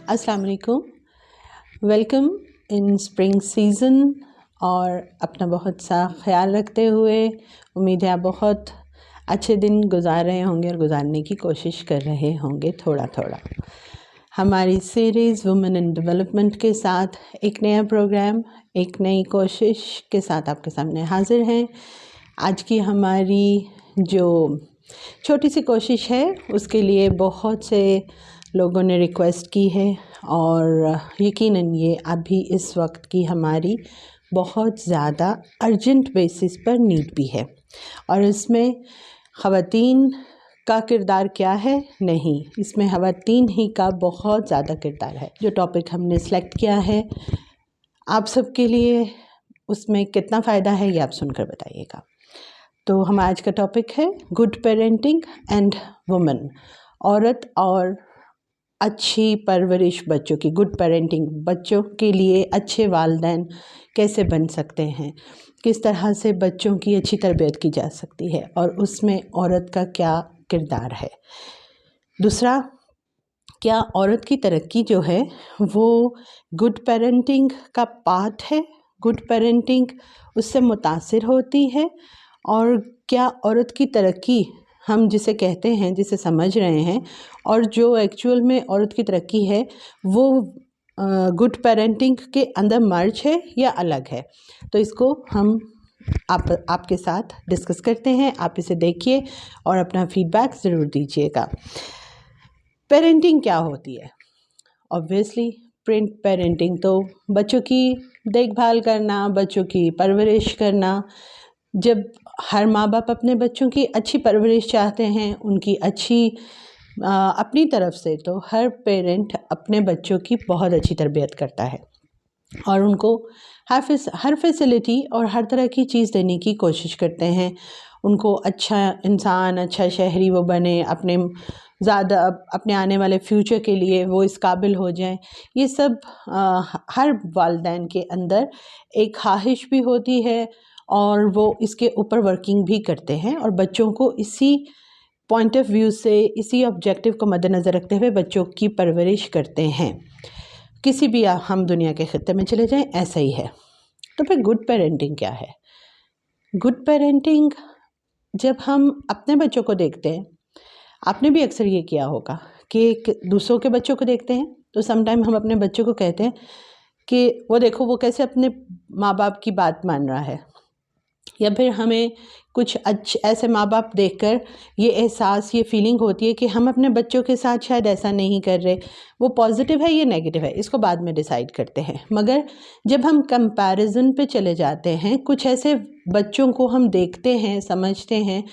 अस्सलाम वालेकुम। Welcome in spring season और अपना बहुत सा ख्याल रखते हुए उम्मीद है आप बहुत अच्छे दिन गुजार रहे होंगे और गुजारने की कोशिश कर रहे होंगे थोड़ा थोड़ा। हमारी सीरीज़ वुमेन इन डेवलपमेंट के साथ एक नया प्रोग्राम, एक नई कोशिश के साथ आपके सामने हाजिर हैं। आज की हमारी जो छोटी सी कोशिश है उसके लिए बहुत से लोगों ने रिक्वेस्ट की है और यकीनन ये अभी इस वक्त की हमारी बहुत ज़्यादा अर्जेंट बेसिस पर नीड भी है। और इसमें ख़वातीन का किरदार क्या है? नहीं, इसमें ख़वातीन ही का बहुत ज़्यादा किरदार है। जो टॉपिक हमने सेलेक्ट किया है आप सबके लिए उसमें कितना फ़ायदा है ये आप सुनकर बताइएगा। तो हमारा आज का टॉपिक है गुड पेरेंटिंग एंड वुमेन, औरत और अच्छी परवरिश बच्चों की। गुड पेरेंटिंग, बच्चों के लिए अच्छे वालिदैन कैसे बन सकते हैं, किस तरह से बच्चों की अच्छी तरबियत की जा सकती है और उसमें औरत का क्या किरदार है। दूसरा, क्या औरत की तरक्की जो है वो गुड पेरेंटिंग का पार्ट है, गुड पेरेंटिंग उससे मुतासिर होती है, और क्या औरत की तरक्की हम जिसे कहते हैं, जिसे समझ रहे हैं, और जो एक्चुअल में औरत की तरक्की है वो गुड पेरेंटिंग के अंदर मर्ज है या अलग है। तो इसको हम आपके साथ डिस्कस करते हैं। आप इसे देखिए और अपना फीडबैक ज़रूर दीजिएगा। पेरेंटिंग क्या होती है? ऑब्वियसली पेरेंटिंग तो बच्चों की देखभाल करना, बच्चों की परवरिश करना। जब हर माँ बाप अपने बच्चों की अच्छी परवरिश चाहते हैं, उनकी अच्छी अपनी तरफ से, तो हर पेरेंट अपने बच्चों की बहुत अच्छी तरबियत करता है और उनको हर फैसिलिटी और हर तरह की चीज़ देने की कोशिश करते हैं। उनको अच्छा इंसान, अच्छा शहरी वो बने, अपने आने वाले फ्यूचर के लिए वो इस काबिल हो जाएं। ये सब हर वालिदैन के अंदर एक ख्वाहिश भी होती है और वो इसके ऊपर वर्किंग भी करते हैं और बच्चों को इसी पॉइंट ऑफ व्यू से, इसी ऑब्जेक्टिव को मद्देनज़र रखते हुए बच्चों की परवरिश करते हैं। किसी भी हम दुनिया के खित्ते में चले जाएं, ऐसा ही है। तो फिर गुड पेरेंटिंग क्या है? गुड पेरेंटिंग, जब हम अपने बच्चों को देखते हैं, आपने भी अक्सर ये किया होगा कि दूसरों के बच्चों को देखते हैं तो समटाइम हम अपने बच्चों को कहते हैं कि वो देखो वो कैसे अपने माँ बाप की बात मान रहा है, या फिर हमें कुछ ऐसे माँ बाप देखकर ये एहसास, ये फीलिंग होती है कि हम अपने बच्चों के साथ शायद ऐसा नहीं कर रहे। वो पॉजिटिव है या नेगेटिव है इसको बाद में डिसाइड करते हैं। मगर जब हम कंपैरिजन पे चले जाते हैं, कुछ ऐसे बच्चों को हम देखते हैं, समझते हैं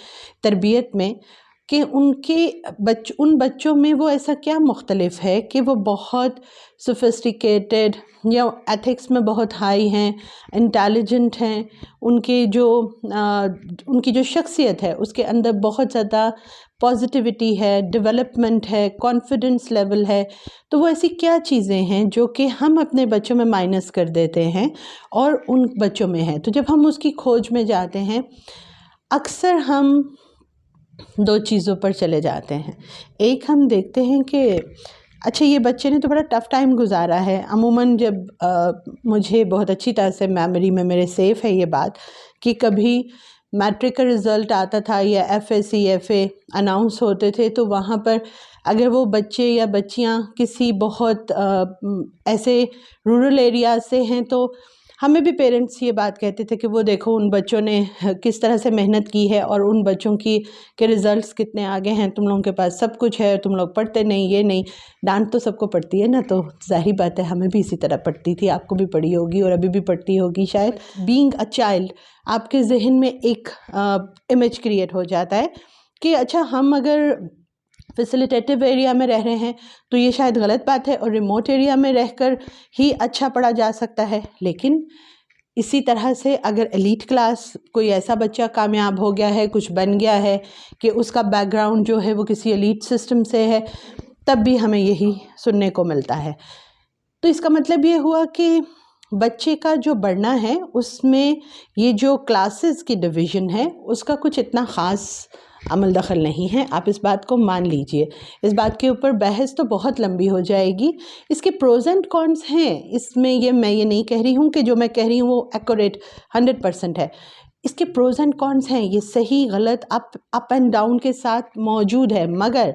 तरबियत में कि उन बच्चों में वो ऐसा क्या मुख्तलिफ है कि वो बहुत सोफिस्टिकेटेड या एथिक्स में बहुत हाई हैं, इंटेलिजेंट हैं, उनकी जो शख्सियत है उसके अंदर बहुत ज़्यादा पॉजिटिविटी है, डेवलपमेंट है, कॉन्फिडेंस लेवल है। तो वो ऐसी क्या चीज़ें हैं जो कि हम अपने बच्चों में माइनस कर देते हैं और उन बच्चों में है। तो जब हम उसकी खोज में जाते हैं, अक्सर हम दो चीज़ों पर चले जाते हैं। एक, हम देखते हैं कि अच्छा ये बच्चे ने तो बड़ा टफ़ टाइम गुजारा है। अमूमन जब मुझे बहुत अच्छी तरह से मेमोरी में मेरे सेफ़ है ये बात कि कभी मैट्रिक का रिज़ल्ट आता था या FSC FA अनाउंस होते थे, तो वहाँ पर अगर वो बच्चे या बच्चियाँ किसी बहुत ऐसे रूरल एरिया से हैं तो हमें भी पेरेंट्स ये बात कहते थे कि वो देखो उन बच्चों ने किस तरह से मेहनत की है और उन बच्चों के रिज़ल्ट्स कितने आगे हैं, तुम लोगों के पास सब कुछ है, तुम लोग पढ़ते नहीं, ये नहीं। डांट तो सबको पड़ती है ना, तो जाहिर बात है हमें भी इसी तरह पड़ती थी, आपको भी पड़ी होगी और अभी भी पड़ती होगी शायद। बीइंग अ चाइल्ड, आपके जहन में एक इमेज क्रिएट हो जाता है कि अच्छा हम अगर फैसिलिटेटिव एरिया में रह रहे हैं तो ये शायद गलत बात है और रिमोट एरिया में रहकर ही अच्छा पढ़ा जा सकता है। लेकिन इसी तरह से अगर एलीट क्लास कोई ऐसा बच्चा कामयाब हो गया है, कुछ बन गया है कि उसका बैकग्राउंड जो है वो किसी एलीट सिस्टम से है, तब भी हमें यही सुनने को मिलता है। तो इसका मतलब ये हुआ कि बच्चे का जो बढ़ना है उसमें ये जो क्लासेस की डिवीज़न है उसका कुछ इतना ख़ास अमल दखल नहीं है, आप इस बात को मान लीजिए। इस बात के ऊपर बहस तो बहुत लंबी हो जाएगी। इसके प्रोज एंड कॉन्स हैं इसमें, मैं ये नहीं कह रही हूँ कि जो मैं कह रही हूँ वो एक्यूरेट 100% है। इसके प्रोज एंड कॉन्स हैं, ये सही गलत अप एंड डाउन के साथ मौजूद है, मगर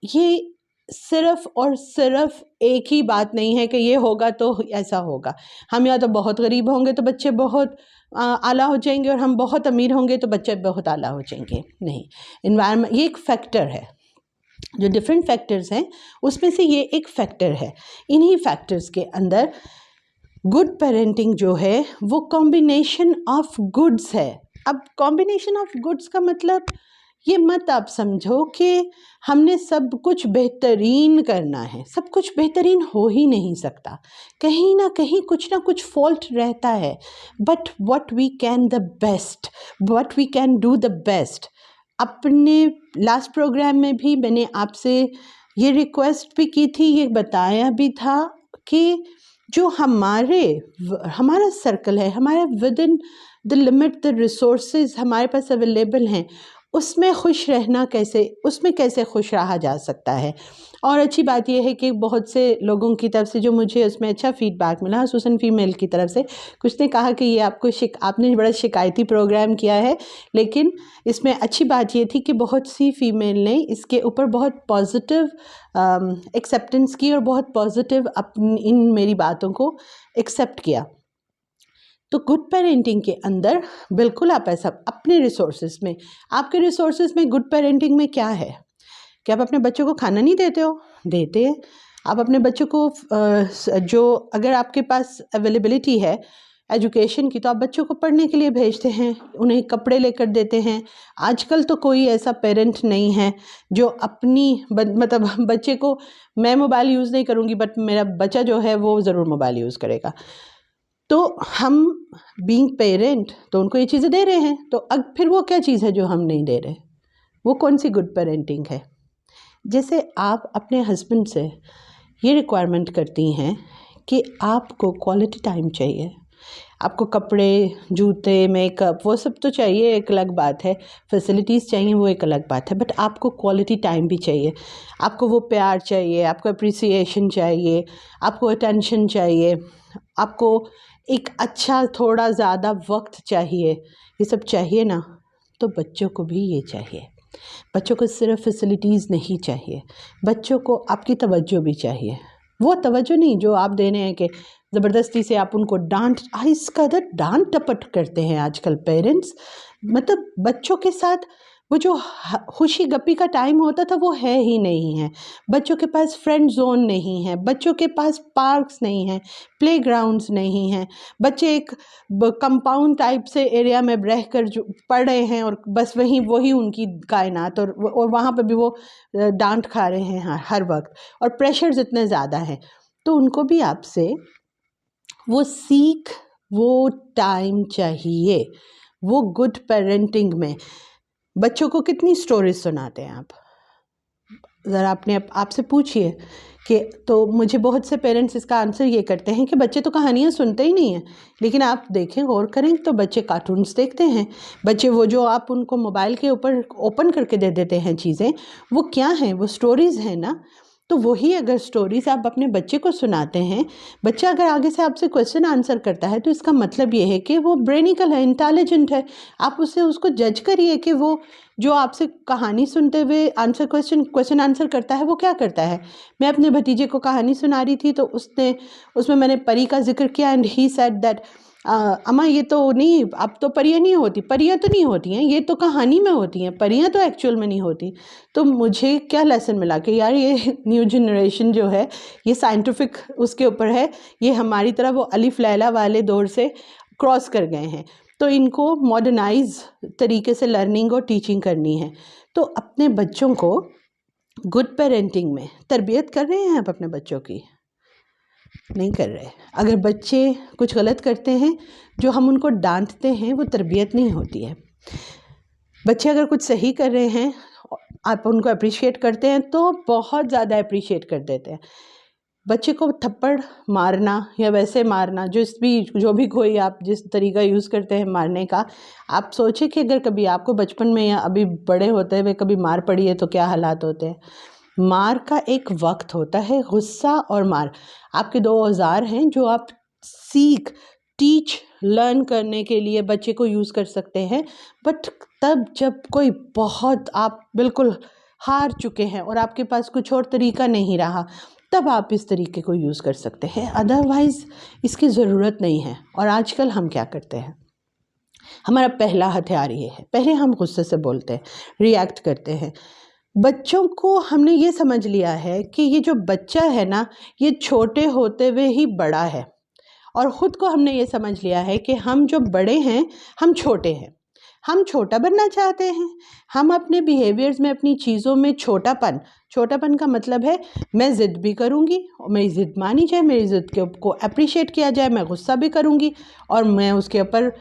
ये सिर्फ़ और सिर्फ़ एक ही बात नहीं है कि ये होगा तो ऐसा होगा। हम या तो बहुत गरीब होंगे तो बच्चे बहुत आला हो जाएंगे, और हम बहुत अमीर होंगे तो बच्चे बहुत आला हो जाएंगे। नहीं, इन्वायरमेंट ये एक फैक्टर है। जो डिफरेंट फैक्टर्स हैं उसमें से ये एक फैक्टर है। इन्हीं फैक्टर्स के अंदर गुड पेरेंटिंग जो है वो कॉम्बिनेशन ऑफ गुड्स है। अब कॉम्बिनेशन ऑफ गुड्स का मतलब ये मत आप समझो कि हमने सब कुछ बेहतरीन करना है। सब कुछ बेहतरीन हो ही नहीं सकता, कहीं ना कहीं कुछ ना कुछ फॉल्ट रहता है। But what we can the best, what we can do the best. अपने लास्ट प्रोग्राम में भी मैंने आपसे ये रिक्वेस्ट भी की थी, ये बताया भी था कि जो हमारा सर्कल है, हमारा with in the limit the resources हमारे पास अवेलेबल हैं, उसमें खुश रहना उसमें कैसे खुश रहा जा सकता है। और अच्छी बात यह है कि बहुत से लोगों की तरफ से जो मुझे उसमें अच्छा फीडबैक मिला, हुसूसन फीमेल की तरफ से कुछ ने कहा कि ये आपने बड़ा शिकायती प्रोग्राम किया है, लेकिन इसमें अच्छी बात ये थी कि बहुत सी फीमेल ने इसके ऊपर बहुत पॉजिटिव एक्सेप्टेंस की और बहुत पॉजिटिव इन मेरी बातों को एक्सेप्ट किया। तो गुड पेरेंटिंग के अंदर बिल्कुल आप ऐसा अपने रिसोर्सेज में, आपके रिसोर्सेज में गुड पेरेंटिंग में क्या है कि आप अपने बच्चों को खाना नहीं देते हो, देते हैं। आप अपने बच्चों को जो अगर आपके पास अवेलेबिलिटी है एजुकेशन की, तो आप बच्चों को पढ़ने के लिए भेजते हैं, उन्हें कपड़े लेकर देते हैं। आजकल तो कोई ऐसा पेरेंट नहीं है जो अपनी मतलब बच्चे को, मैं मोबाइल यूज़ नहीं करूँगी बट मेरा बच्चा जो है वो ज़रूर मोबाइल यूज़ करेगा। तो हम बीइंग पेरेंट तो उनको ये चीज़ें दे रहे हैं, तो अब फिर वो क्या चीज़ है जो हम नहीं दे रहे? वो कौन सी गुड पेरेंटिंग है? जैसे आप अपने हस्बैंड से ये रिक्वायरमेंट करती हैं कि आपको क्वालिटी टाइम चाहिए, आपको कपड़े, जूते, मेकअप वो सब तो चाहिए, एक अलग बात है, फैसिलिटीज़ चाहिए वो एक अलग बात है, बट आपको क्वालिटी टाइम भी चाहिए। आपको वो प्यार चाहिए, आपको अप्रिसिएशन चाहिए, आपको अटेंशन चाहिए, आपको एक अच्छा थोड़ा ज़्यादा वक्त चाहिए। ये सब चाहिए ना, तो बच्चों को भी ये चाहिए। बच्चों को सिर्फ फैसिलिटीज़ नहीं चाहिए, बच्चों को आपकी तवज्जो भी चाहिए। वो तवज्जो नहीं जो आप दे रहे हैं कि ज़बरदस्ती से आप उनको इस कदर डांट टपट करते हैं आजकल पेरेंट्स। मतलब बच्चों के साथ वो जो खुशी गप्पी का टाइम होता था वो है ही नहीं है। बच्चों के पास फ्रेंड जोन नहीं है, बच्चों के पास पार्क्स नहीं हैं, प्लेग्राउंड्स नहीं हैं। बच्चे एक कंपाउंड टाइप से एरिया में रह कर जो पढ़ रहे हैं और बस वही उनकी कायनात, और वहाँ पर भी वो डांट खा रहे हैं हर वक्त, और प्रेशर्स इतने ज़्यादा हैं। तो उनको भी आपसे वो टाइम चाहिए। वो गुड पेरेंटिंग में बच्चों को कितनी स्टोरीज सुनाते हैं आप? ज़रा अपने आपसे पूछिए कि, तो मुझे बहुत से पेरेंट्स इसका आंसर ये करते हैं कि बच्चे तो कहानियाँ सुनते ही नहीं हैं। लेकिन आप देखें, गौर करें तो बच्चे कार्टून्स देखते हैं। बच्चे वो जो आप उनको मोबाइल के ऊपर ओपन करके दे देते हैं चीज़ें, वो क्या हैं? वो स्टोरीज़ हैं ना। तो वही अगर स्टोरीज़ आप अपने बच्चे को सुनाते हैं, बच्चा अगर आगे से आपसे क्वेश्चन आंसर करता है, तो इसका मतलब ये है कि वो ब्रेनिकल है, इंटेलिजेंट है। आप उसको जज करिए कि वो जो आपसे कहानी सुनते हुए क्वेश्चन आंसर करता है वो क्या करता है। मैं अपने भतीजे को कहानी सुना रही थी, तो उसमें मैंने परी का जिक्र किया, एंड ही सेड दैट अम्मा ये तो नहीं, अब तो परियां नहीं होती, परियां तो नहीं होती हैं, ये तो कहानी में होती हैं, परियां तो एक्चुअल में नहीं होती। तो मुझे क्या लेसन मिला कि यार ये न्यू जनरेशन जो है ये साइंटिफिक उसके ऊपर है, ये हमारी तरह वो अलिफ लैला वाले दौर से क्रॉस कर गए हैं, तो इनको मॉडर्नाइज तरीके से लर्निंग और टीचिंग करनी है। तो अपने बच्चों को गुड पेरेंटिंग में तरबियत कर रहे हैं आप अपने बच्चों की? नहीं कर रहे। अगर बच्चे कुछ गलत करते हैं, जो हम उनको डांटते हैं वो तरबियत नहीं होती है। बच्चे अगर कुछ सही कर रहे हैं, आप उनको अप्रिशिएट करते हैं तो बहुत ज़्यादा अप्रिशिएट कर देते हैं। बच्चे को थप्पड़ मारना या वैसे मारना, जो भी कोई आप जिस तरीका यूज़ करते हैं मारने का, आप सोचें कि अगर कभी आपको बचपन में या अभी बड़े होते हुए कभी मार पड़ी है तो क्या हालात होते हैं। मार का एक वक्त होता है, गुस्सा और मार आपके दो औजार हैं जो आप टीच लर्न करने के लिए बच्चे को यूज़ कर सकते हैं। बट तब जब कोई बहुत आप बिल्कुल हार चुके हैं और आपके पास कुछ और तरीका नहीं रहा, तब आप इस तरीके को यूज़ कर सकते हैं, अदरवाइज़ इसकी ज़रूरत नहीं है। और आजकल हम क्या करते हैं, हमारा पहला हथियार ये है, पहले हम गुस्से से बोलते हैं, रिएक्ट करते हैं। बच्चों को हमने ये समझ लिया है कि ये जो बच्चा है ना, ये छोटे होते हुए ही बड़ा है, और ख़ुद को हमने ये समझ लिया है कि हम जो बड़े हैं हम छोटे हैं, हम छोटा बनना चाहते हैं। हम अपने बिहेवियर्स में, अपनी चीज़ों में छोटापन का मतलब है मैं ज़िद भी करूँगी और मेरी ज़िद मानी जाए, मेरी ज़िद को अप्रिशिएट किया जाए, मैं गुस्सा भी करूँगी और मैं उसके ऊपर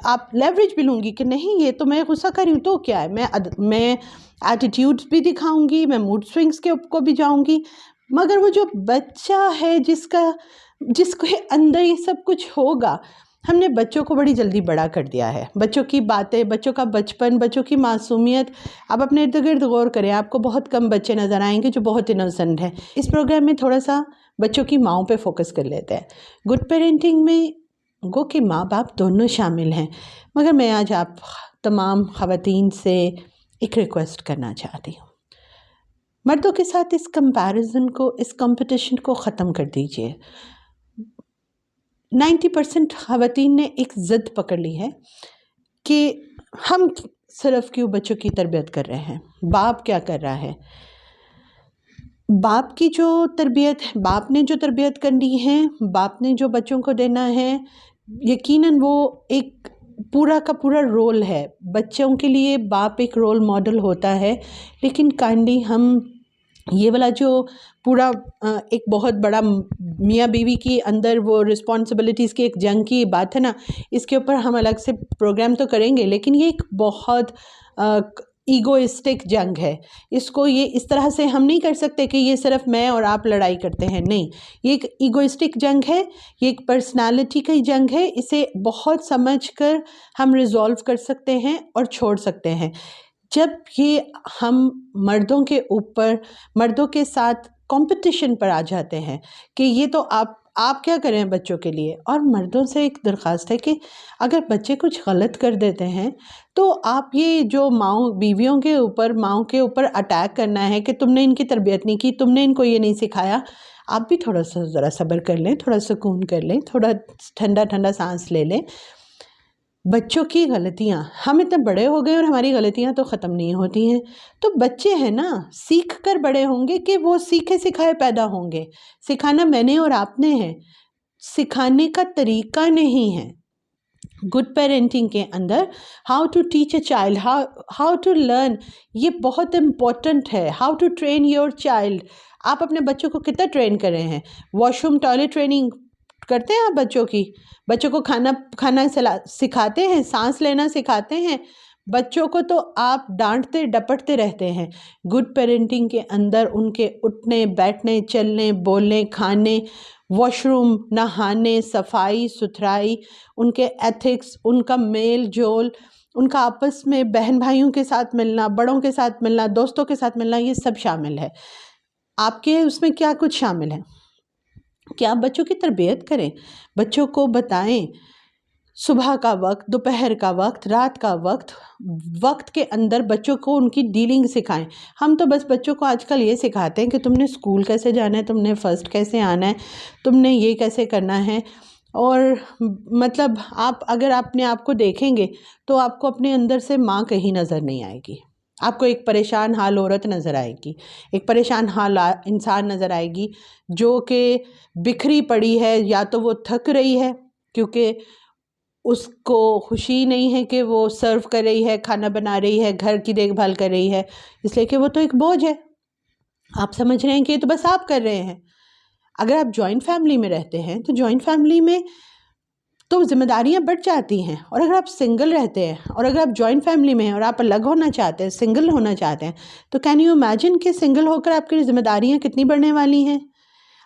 आप लेवरेज भी लूँगी कि नहीं ये तो मैं गुस्सा कर रही हूँ तो क्या है, मैं एटीट्यूड्स भी दिखाऊँगी, मैं मूड स्विंग्स को भी जाऊँगी। मगर वो जो बच्चा है जिसके अंदर ये सब कुछ होगा, हमने बच्चों को बड़ी जल्दी बड़ा कर दिया है। बच्चों की बातें, बच्चों का बचपन, बच्चों की मासूमियत, आप अपने इर्द गिर्द गौर करें, आपको बहुत कम बच्चे नज़र आएंगे जो बहुत इनोसेंट हैं। इस प्रोग्राम में थोड़ा सा बच्चों की माँओं पे फोकस कर लेते हैं। गुड पेरेंटिंग में गो कि माँ बाप दोनों शामिल हैं, मगर मैं आज आप तमाम ख़वातीन से एक रिक्वेस्ट करना चाहती हूँ, मर्दों के साथ इस कंपैरिजन को, इस कंपटीशन को ख़त्म कर दीजिए। 90% ख़वातीन ने एक ज़िद पकड़ ली है कि हम सिर्फ क्यों बच्चों की तरबियत कर रहे हैं, बाप क्या कर रहा है। बाप की जो तरबियत है, बाप ने जो तरबियत करनी है, बाप ने जो बच्चों को देना है, यकीनन वो एक पूरा का पूरा रोल है। बच्चों के लिए बाप एक रोल मॉडल होता है, लेकिन काइंडली हम ये वाला जो पूरा एक बहुत बड़ा मियाँ बीवी की अंदर वो रिस्पॉन्सिबिलिटीज़ की एक जंग की बात है ना, इसके ऊपर हम अलग से प्रोग्राम तो करेंगे, लेकिन ये एक बहुत ईगोइस्टिक जंग है। इसको ये इस तरह से हम नहीं कर सकते कि ये सिर्फ मैं और आप लड़ाई करते हैं, नहीं, ये एक ईगोइस्टिक जंग है, ये एक पर्सनालिटी की जंग है। इसे बहुत समझ कर हम रिजॉल्व कर सकते हैं और छोड़ सकते हैं। जब ये हम मर्दों के साथ कंपटीशन पर आ जाते हैं कि ये तो आप क्या करें बच्चों के लिए, और मर्दों से एक दरख्वास्त है कि अगर बच्चे कुछ गलत कर देते हैं तो आप ये जो बीवियों के ऊपर अटैक करना है कि तुमने इनकी तरबियत नहीं की, तुमने इनको ये नहीं सिखाया, आप भी थोड़ा सा ज़रा सब्र कर लें, थोड़ा सुकून कर लें, थोड़ा ठंडा सांस ले लें। बच्चों की गलतियाँ, हम इतने बड़े हो गए और हमारी गलतियाँ तो ख़त्म नहीं होती हैं। तो बच्चे हैं ना, सीख कर बड़े होंगे कि वो सीखे सिखाए पैदा होंगे। सिखाना मैंने और आपने है, सिखाने का तरीका नहीं है। गुड पेरेंटिंग के अंदर how to teach a child, how to learn, ये बहुत इम्पॉर्टेंट है। How to train your child, आप अपने बच्चों को कितना ट्रेन कर रहे हैं। वॉशरूम टॉयलेट ट्रेनिंग करते हैं आप बच्चों को खाना सिखाते हैं, सांस लेना सिखाते हैं। बच्चों को तो आप डांटते डपटते रहते हैं। गुड पेरेंटिंग के अंदर उनके उठने बैठने, चलने बोलने, खाने, वॉशरूम, नहाने, सफाई सुथराई, उनके एथिक्स, उनका मेल जोल, उनका आपस में बहन भाइयों के साथ मिलना, बड़ों के साथ मिलना, दोस्तों के साथ मिलना, ये सब शामिल है। आपके उसमें क्या कुछ शामिल है कि आप बच्चों की तरबियत करें, बच्चों को बताएं सुबह का वक्त, दोपहर का वक्त, रात का वक्त के अंदर बच्चों को उनकी डीलिंग सिखाएं। हम तो बस बच्चों को आजकल ये सिखाते हैं कि तुमने स्कूल कैसे जाना है, तुमने फर्स्ट कैसे आना है, तुमने ये कैसे करना है। और मतलब आप अगर अपने आप को देखेंगे तो आपको अपने अंदर से माँ कहीं नज़र नहीं आएगी, आपको एक परेशान हाल औरत नज़र आएगी, एक परेशान हाल इंसान नज़र आएगी जो कि बिखरी पड़ी है, या तो वो थक रही है क्योंकि उसको खुशी नहीं है कि वो सर्व कर रही है, खाना बना रही है, घर की देखभाल कर रही है, इसलिए कि वो तो एक बोझ है। आप समझ रहे हैं कि ये तो बस आप कर रहे हैं। अगर आप जॉइंट फैमिली में रहते हैं तो जॉइंट फैमिली में तो जिम्मेदारियां बढ़ जाती हैं, और अगर आप सिंगल रहते हैं और अगर आप जॉइंट फैमिली में हैं और आप अलग होना चाहते हैं, सिंगल होना चाहते हैं, तो कैन यू इमेजिन कि सिंगल होकर आपकी जिम्मेदारियां कितनी बढ़ने वाली हैं।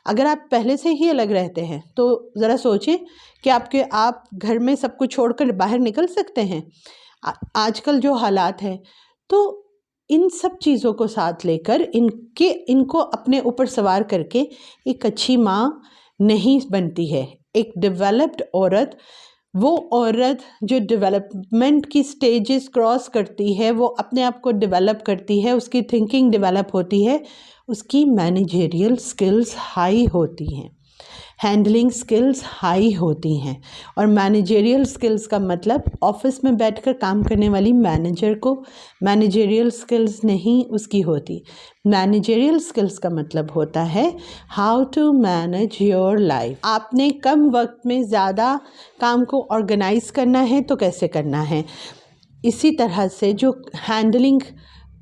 अगर आप पहले से ही अलग रहते हैं तो ज़रा सोचें कि आप घर में सब कुछ छोड़कर बाहर निकल सकते हैं। आजकल जो हालात हैं, तो इन सब चीज़ों को साथ लेकर इनको अपने ऊपर सवार करके एक अच्छी माँ नहीं बनती है। एक डेवलप्ड औरत, वो औरत जो डेवलपमेंट की स्टेजेस क्रॉस करती है, वो अपने आप को डेवलप करती है, उसकी थिंकिंग डेवलप होती है, उसकी मैनेजरियल स्किल्स हाई होती हैं, हैंडलिंग स्किल्स हाई होती हैं। और मैनेजरियल स्किल्स का मतलब ऑफिस में बैठकर काम करने वाली मैनेजर को मैनेजरियल स्किल्स नहीं उसकी होती। मैनेजरियल स्किल्स का मतलब होता है how to manage your life. आपने कम वक्त में ज़्यादा काम को ऑर्गेनाइज करना है तो कैसे करना है। इसी तरह से जो हैंडलिंग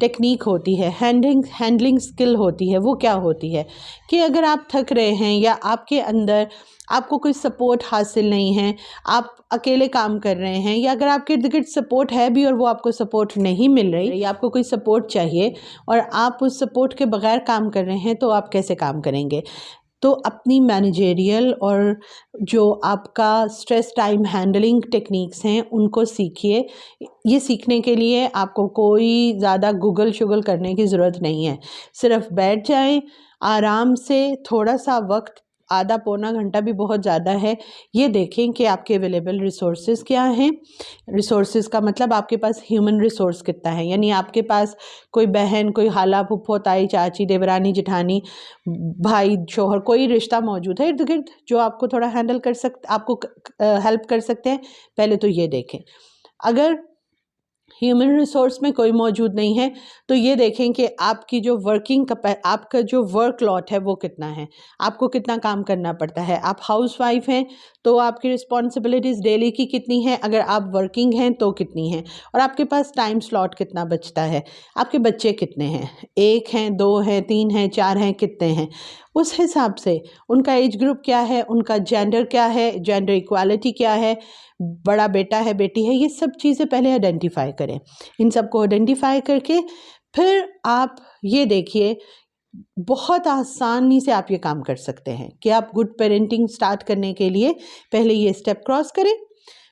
टेक्निक होती है, हैंडलिंग स्किल होती है, वो क्या होती है कि अगर आप थक रहे हैं या आपके अंदर आपको कोई सपोर्ट हासिल नहीं है, आप अकेले काम कर रहे हैं, या अगर आपके इर्द गिर्द सपोर्ट है भी और वो आपको सपोर्ट नहीं मिल रही, या आपको कोई सपोर्ट चाहिए और आप उस सपोर्ट के बगैर काम कर रहे हैं, तो आप कैसे काम करेंगे। तो अपनी मैनेजरियल और जो आपका स्ट्रेस टाइम हैंडलिंग टेक्निक्स हैं उनको सीखिए। ये सीखने के लिए आपको कोई ज़्यादा गूगल शुगल करने की ज़रूरत नहीं है। सिर्फ बैठ जाएं आराम से, थोड़ा सा वक्त, आधा पौना घंटा भी बहुत ज़्यादा है, ये देखें कि आपके अवेलेबल रिसोर्सेज क्या हैं। रिसोर्सेज का मतलब आपके पास ह्यूमन रिसोर्स कितना है, यानी आपके पास कोई बहन, कोई खाला, फूफो, ताई, चाची, देवरानी, जेठानी, भाई, शोहर, कोई रिश्ता मौजूद है इर्द गिर्द जो आपको थोड़ा हैंडल कर सकते, आपको हेल्प कर सकते हैं। पहले तो ये देखें। अगर ह्यूमन रिसोर्स में कोई मौजूद नहीं है तो ये देखें कि आपकी जो आपका जो वर्क लॉट है वो कितना है, आपको कितना काम करना पड़ता है। आप हाउसवाइफ हैं तो आपकी रिस्पॉन्सिबिलिटीज़ डेली की कितनी हैं, अगर आप वर्किंग हैं तो कितनी हैं, और आपके पास टाइम स्लॉट कितना बचता है। आपके बच्चे कितने हैं, 1 हैं, 2 हैं, 3 हैं, 4 हैं, कितने हैं, उस हिसाब से उनका एज ग्रुप क्या है, उनका जेंडर क्या है, जेंडर इक्वालिटी क्या है, बड़ा बेटा है, बेटी है, ये सब चीज़ें पहले आइडेंटिफाई करें। इन सब को आइडेंटिफाई करके फिर आप ये देखिए, बहुत आसानी से आप ये काम कर सकते हैं कि आप गुड पेरेंटिंग स्टार्ट करने के लिए पहले ये स्टेप क्रॉस करें।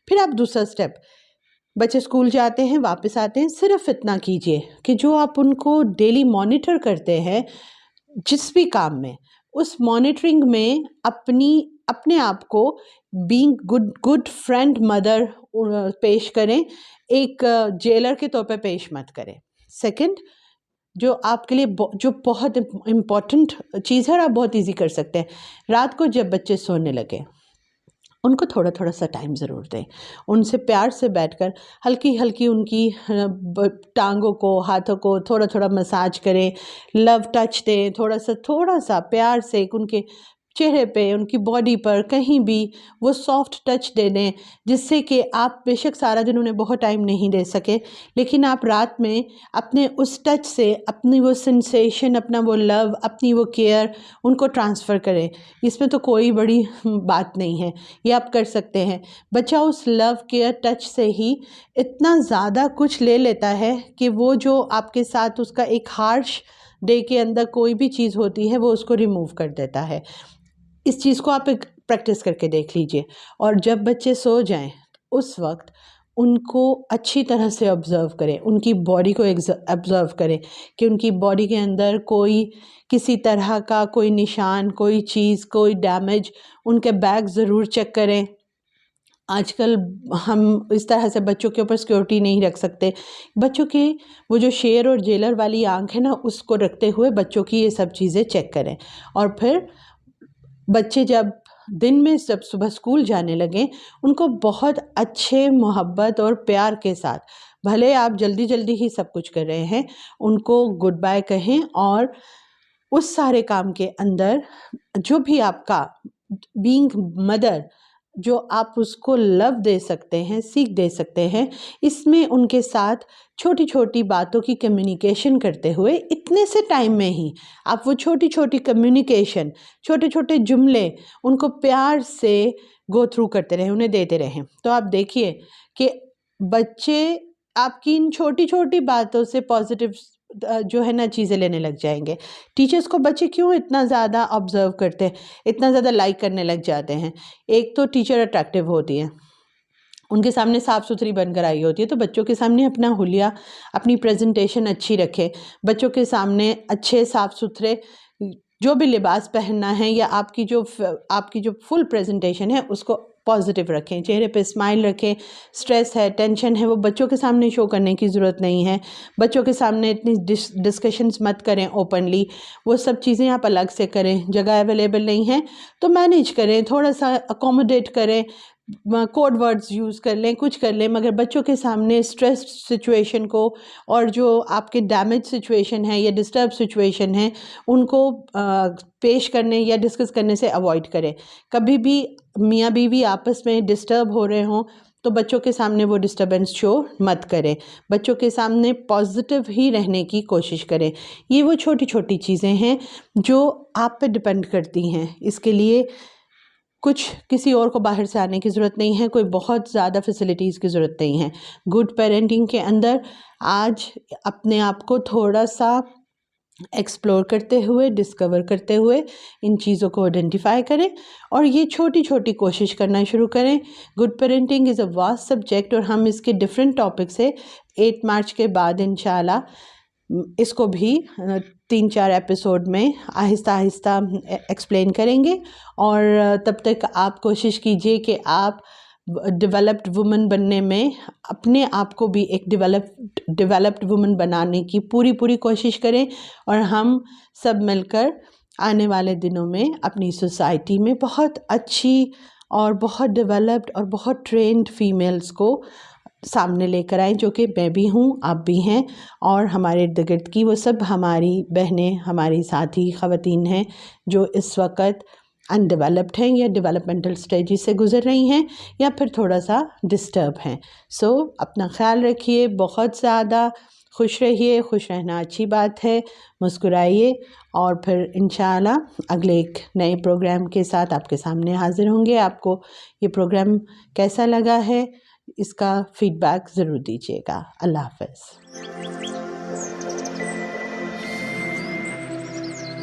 फिर आप दूसरा स्टेप, बच्चे स्कूल जाते हैं, वापस आते हैं, सिर्फ इतना कीजिए कि जो आप उनको डेली मॉनिटर करते हैं जिस भी काम में, उस मॉनिटरिंग में अपने आप को बीइंग गुड फ्रेंड मदर पेश करें, एक जेलर के तौर पे पेश मत करें। सेकंड, जो आपके लिए जो बहुत इम्पॉर्टेंट चीज़ है और आप बहुत इजी कर सकते हैं, रात को जब बच्चे सोने लगे उनको थोड़ा थोड़ा सा टाइम ज़रूर दें। उनसे प्यार से बैठकर हल्की हल्की उनकी टांगों को, हाथों को थोड़ा थोड़ा मसाज करें, लव टच दें, थोड़ा सा प्यार से उनके चेहरे पे, उनकी बॉडी पर कहीं भी वो सॉफ्ट टच दे दें, जिससे कि आप बेशक सारा दिन उन्हें बहुत टाइम नहीं दे सके, लेकिन आप रात में अपने उस टच से अपनी वो सेंसेशन, अपना वो लव, अपनी वो केयर उनको ट्रांसफ़र करें। इसमें तो कोई बड़ी बात नहीं है, ये आप कर सकते हैं। बच्चा उस लव केयर टच से ही इतना ज़्यादा कुछ ले लेता है कि वो जो आपके साथ उसका एक हार्श डे के अंदर कोई भी चीज़ होती है वो उसको रिमूव कर देता है। इस चीज़ को आप एक प्रैक्टिस करके देख लीजिए। और जब बच्चे सो जाएं उस वक्त उनको अच्छी तरह से ऑब्ज़र्व करें, उनकी बॉडी को ऑब्ज़र्व करें कि उनकी बॉडी के अंदर कोई किसी तरह का कोई निशान, कोई चीज़, कोई डैमेज, उनके बैग ज़रूर चेक करें। आजकल हम इस तरह से बच्चों के ऊपर सिक्योरिटी नहीं रख सकते। बच्चों की वो जो शेर और जेलर वाली आँख है ना, उसको रखते हुए बच्चों की ये सब चीज़ें चेक करें। और फिर बच्चे जब दिन में जब सुबह स्कूल जाने लगें, उनको बहुत अच्छे मोहब्बत और प्यार के साथ, भले आप जल्दी जल्दी ही सब कुछ कर रहे हैं, उनको गुड बाय कहें। और उस सारे काम के अंदर जो भी आपका बीइंग मदर, जो आप उसको लव दे सकते हैं, सीख दे सकते हैं, इसमें उनके साथ छोटी छोटी बातों की कम्युनिकेशन करते हुए इतने से टाइम में ही आप वो छोटी छोटी कम्युनिकेशन, छोटे छोटे जुमले उनको प्यार से गो थ्रू करते रहें, उन्हें देते रहें। तो आप देखिए कि बच्चे आपकी इन छोटी छोटी बातों से पॉजिटिव जो है ना चीज़ें लेने लग जाएंगे। टीचर्स को बच्चे क्यों इतना ज़्यादा ऑब्ज़र्व करते हैं, इतना ज़्यादा लाइक करने लग जाते हैं? एक तो टीचर अट्रैक्टिव होती है, उनके सामने साफ़ सुथरी बनकर आई होती है, तो बच्चों के सामने अपना हुलिया, अपनी प्रेजेंटेशन अच्छी रखें। बच्चों के सामने अच्छे साफ़ सुथरे जो भी लिबास पहनना है या आपकी जो फुल प्रेजेंटेशन है उसको पॉजिटिव रखें, चेहरे पे स्माइल रखें। स्ट्रेस है, टेंशन है, वो बच्चों के सामने शो करने की ज़रूरत नहीं है। बच्चों के सामने इतनी डिस्कशंस मत करें ओपनली, वो सब चीज़ें आप अलग से करें। जगह अवेलेबल नहीं है तो मैनेज करें, थोड़ा सा अकोमोडेट करें, कोड वर्ड्स यूज़ कर लें, कुछ कर लें, मगर बच्चों के सामने स्ट्रेस सिचुएशन को और जो आपके डैमेज सिचुएशन है या डिस्टर्ब सिचुएशन है उनको पेश करने या डिस्कस करने से अवॉइड करें। कभी भी मियाँ बीवी आपस में डिस्टर्ब हो रहे हों तो बच्चों के सामने वो डिस्टर्बेंस शो मत करें, बच्चों के सामने पॉजिटिव ही रहने की कोशिश करें। ये वो छोटी छोटी चीज़ें हैं जो आप पे डिपेंड करती हैं। इसके लिए कुछ किसी और को बाहर से आने की ज़रूरत नहीं है, कोई बहुत ज़्यादा फैसिलिटीज़ की ज़रूरत नहीं है। गुड पेरेंटिंग के अंदर आज अपने आप को थोड़ा सा एक्सप्लोर करते हुए, डिस्कवर करते हुए इन चीज़ों को आइडेंटिफाई करें और ये छोटी छोटी कोशिश करना शुरू करें। Good parenting is a vast subject और हम इसके डिफरेंट टॉपिक से 8 मार्च के बाद इंशाल्लाह इसको भी 3-4 एपिसोड में आहिस्ता आहिस्ता एक्सप्लेन करेंगे। और तब तक आप कोशिश कीजिए कि आप डेवलप्ड वुमन बनने में अपने आप को भी एक डेवलप्ड वुमन बनाने की पूरी कोशिश करें और हम सब मिलकर आने वाले दिनों में अपनी सोसाइटी में बहुत अच्छी और बहुत डेवलप्ड और बहुत ट्रेंड फीमेल्स को सामने लेकर आएँ, जो कि मैं भी हूँ, आप भी हैं और हमारे इर्द गिर्द की वो सब हमारी बहनें, हमारी साथी ख़वातीन हैं जो इस वक्त अनडेवलप्ड हैं या डेवलपमेंटल स्टेज से गुज़र रही हैं या फिर थोड़ा सा डिस्टर्ब हैं। सो अपना ख्याल रखिए, बहुत ज़्यादा खुश रहिए। खुश रहना अच्छी बात है, मुस्कुराइए और फिर इंशाअल्लाह अगले एक नए प्रोग्राम के साथ आपके सामने हाज़िर होंगे। आपको ये प्रोग्राम कैसा लगा है इसका फ़ीडबैक ज़रूर दीजिएगा। अल्लाह हाफ़िज़।